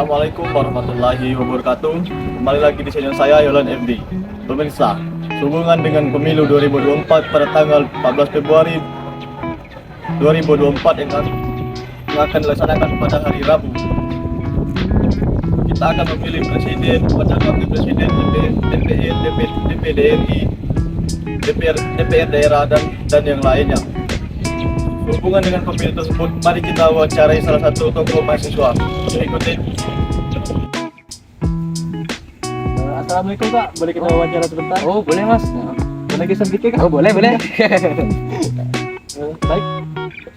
Assalamualaikum warahmatullahi wabarakatuh. Kembali lagi di channel saya Yolan FD. Pemirsa, sehubungan dengan pemilu 2024 pada tanggal 14 Februari 2024 yang akan dilaksanakan pada hari Rabu, kita akan memilih presiden, bakal wakil presiden, DPR, DPD RI, DPR daerah dan yang lainnya. Hubungan dengan pemilu tersebut, mari kita wawancarai salah satu tokoh mahasiswa. Ikuti. Assalamualaikum Kak, boleh kita wawancara sebentar? Oh boleh mas. Boleh kisah sedikit Kak? Oh boleh. Baik,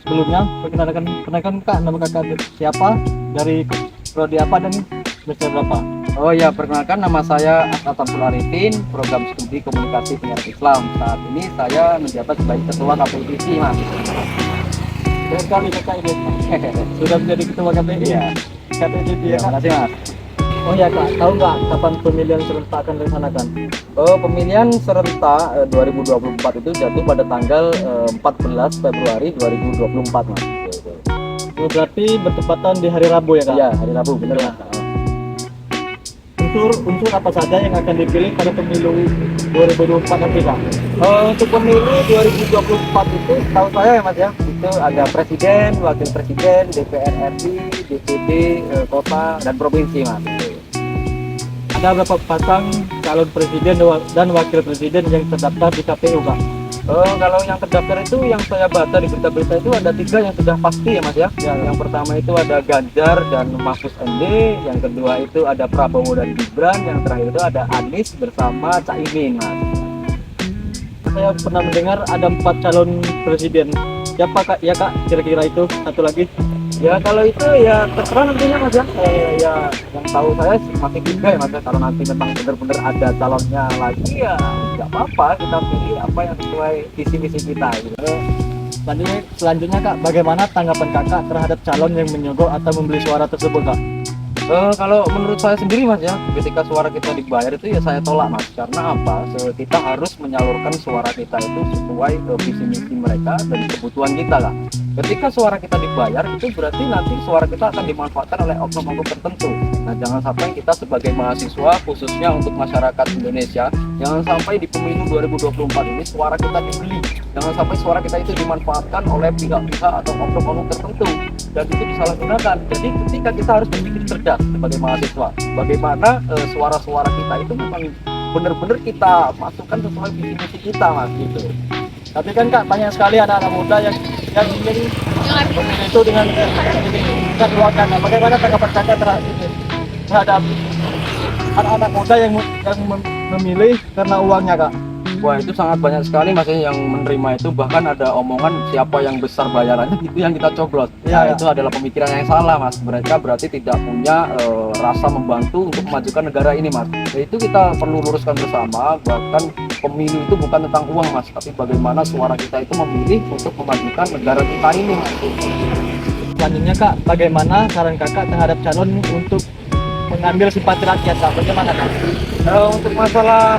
sebelumnya perkenalkan Kak, nama Kakak siapa, dari prodi apa dan semester berapa? Oh ya, perkenalkan nama saya Abdul Arifin, program studi komunikasi penyiaran Islam. Saat ini saya menjabat sebagai ketua KPIDC mas. Keren sekali Kakak ini. Sudah menjadi ketua KPI. Iya. KPI ya Terima Kak. kasih mas. Oh ya Kak, tahu nggak kapan pemilihan serentak akan dilaksanakan? Oh, pemilihan serentak 2024 itu jatuh pada tanggal 14 Februari 2024 mas. Oh, berarti bertepatan di hari Rabu ya Kak? Iya, hari Rabu bener mas. Unsur apa saja yang akan dipilih pada pemilu 2024 nanti Kak? Untuk pemilu 2024 itu tahu saya ya mas ya, itu ada presiden, wakil presiden, DPR RI, DPD kota dan provinsi mas. Ada berapa pasang calon presiden dan wakil presiden yang terdaftar di KPU Kak? Kalau yang terdaftar itu yang saya baca di berita-berita itu ada 3 yang sudah pasti ya mas ya. Yang pertama itu ada Ganjar dan Mahfud MD, yang kedua itu ada Prabowo dan Gibran, yang terakhir itu ada Anies bersama Caimin mas. Saya pernah mendengar ada 4 calon presiden. Siapa Kak? Ya Kak, kira-kira itu satu lagi. Ya kalau itu ya terserah nantinya mas ya. Ya yang tahu saya masih 3 ya mas ya. Kalau nanti memang benar-benar ada calonnya lagi ya nggak apa-apa, kita pilih apa yang sesuai visi misi kita gitu. Selanjutnya Kak, bagaimana tanggapan Kakak terhadap calon yang menyogok atau membeli suara tersebut Kak? Kalau menurut saya sendiri mas ya, ketika suara kita dibayar itu ya saya tolak mas. Karena apa? Kita harus menyalurkan suara kita itu sesuai visi misi mereka dan kebutuhan kita lah. Ketika suara kita dibayar itu berarti nanti suara kita akan dimanfaatkan oleh oknum-oknum tertentu. Nah jangan sampai kita sebagai mahasiswa, khususnya untuk masyarakat Indonesia, jangan sampai di pemilu 2024 ini suara kita dibeli. Jangan sampai suara kita itu dimanfaatkan oleh pihak-pihak atau oknum-oknum tertentu dan itu disalahgunakan. Jadi ketika kita harus berpikir cerdas sebagai mahasiswa, bagaimana suara-suara kita itu memang benar-benar kita masukkan sesuai visi misi kita mas gitu. Tapi kan Kak, banyak sekali anak-anak muda yang ingin memilih itu dengan keluarga. Bagaimana tanggapan Kakak terhadap anak-anak muda yang memilih karena uangnya Kak? Wah itu sangat banyak sekali mas yang menerima itu, bahkan ada omongan siapa yang besar bayarannya itu yang kita coblos. Ya, Itu adalah pemikiran yang salah mas. Mereka berarti tidak punya rasa membantu untuk memajukan negara ini mas. Itu kita perlu luruskan bersama. Bahkan pemilu itu bukan tentang uang mas, tapi bagaimana suara kita itu memilih untuk memajukan negara kita ini mas. Selanjutnya Kak, bagaimana saran Kakak terhadap calon untuk mengambil simpati rakyat Kak? Bagaimana Kak? Untuk masalah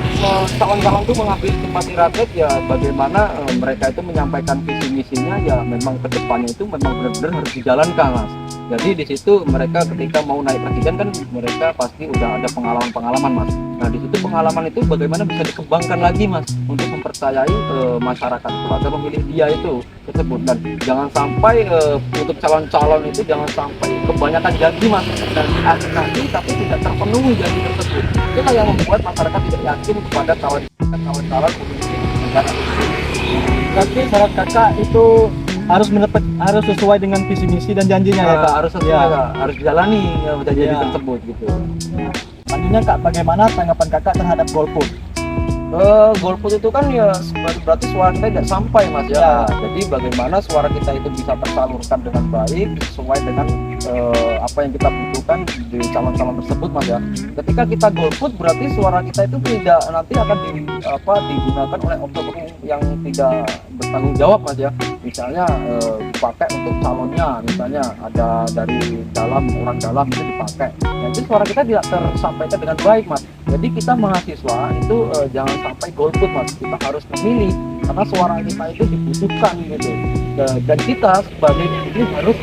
calon-calon itu mengambil simpati rakyat ya bagaimana mereka itu menyampaikan visi misinya ya memang kedepannya itu memang benar-benar harus dijalankan mas. Jadi di situ mereka ketika mau naik presiden kan mereka pasti udah ada pengalaman-pengalaman mas. Nah di situ pengalaman itu bagaimana bisa dikembangkan lagi mas untuk mempercayai masyarakat itu agar memilih dia itu tersebut. Dan jangan sampai untuk calon-calon itu jangan sampai kebanyakan janji mas dan akhir nanti tapi tidak terpenuhi janji tersebut. Itulah yang membuat masyarakat tidak yakin kepada calon-calon pemimpin negara. Berarti saran Kakak itu harus sesuai dengan visi misi dan janjinya ya Kak? Harus sesuai Ya. harus jalani janji Ya. tersebut gitu. Selanjutnya Kak, bagaimana tanggapan Kakak terhadap golput? Golput itu kan ya berarti suara kita tidak sampai mas ya. Ya. Jadi bagaimana suara kita itu bisa tersalurkan dengan baik sesuai dengan apa yang kita butuhkan di calon-calon tersebut mas ya. Ketika kita golput berarti suara kita itu tidak nanti akan digunakan oleh oknum yang tidak bertanggung jawab mas ya. Misalnya dipakai untuk calonnya, misalnya ada dari orang dalam itu dipakai. Jadi suara kita tidak tersampaikan dengan baik mas. Jadi kita mahasiswa itu jangan sampai golput mas, kita harus memilih karena suara kita itu dibutuhkan gitu. Dan kita sebagai pemilih harus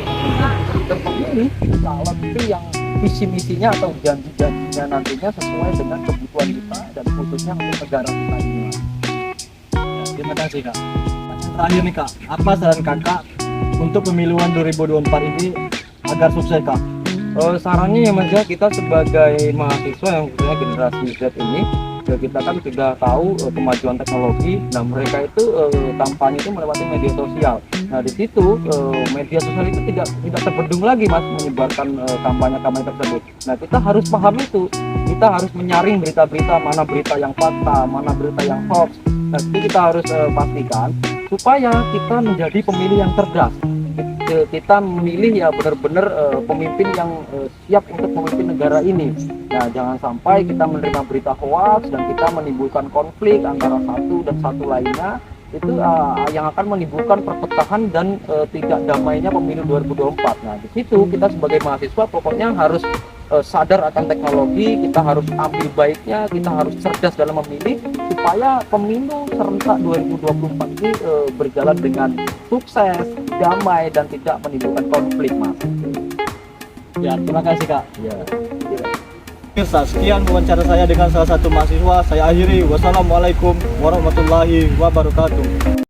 memilih calon itu yang visi misinya atau janji-janjinya nantinya sesuai dengan kebutuhan kita dan khususnya untuk negara kita ini. Ya, terima kasih Kak. Terakhir nih Kak, apa saran Kakak untuk pemilihan 2024 ini agar sukses Kak? Sarannya ya Mas ya, kita sebagai mahasiswa yang khususnya generasi Z ini, ya kita kan sudah tahu kemajuan teknologi. Nah mereka itu kampanye itu melewati media sosial. Nah di situ media sosial itu tidak terbendung lagi Mas menyebarkan kampanye-kampanye tersebut. Nah kita harus paham itu, kita harus menyaring berita-berita mana berita yang fakta, mana berita yang hoax. Nah itu kita harus pastikan supaya kita menjadi pemilih yang cerdas. Kita memilih ya benar-benar pemimpin yang siap untuk memimpin negara ini. Nah jangan sampai kita menerima berita hoax dan kita menimbulkan konflik antara satu dan satu lainnya, itu yang akan menimbulkan perpecahan dan tidak damainya pemilu 2024. Nah di situ kita sebagai mahasiswa pokoknya harus sadar akan teknologi, kita harus ambil baiknya, kita harus cerdas dalam memilih supaya pemilu serentak 2024 ini berjalan dengan sukses, damai dan tidak menimbulkan konflik Mas. Ya, terima kasih Kak. Ya. Pemirsa, sekian wawancara saya dengan salah satu mahasiswa. Saya akhiri. Wassalamualaikum warahmatullahi wabarakatuh.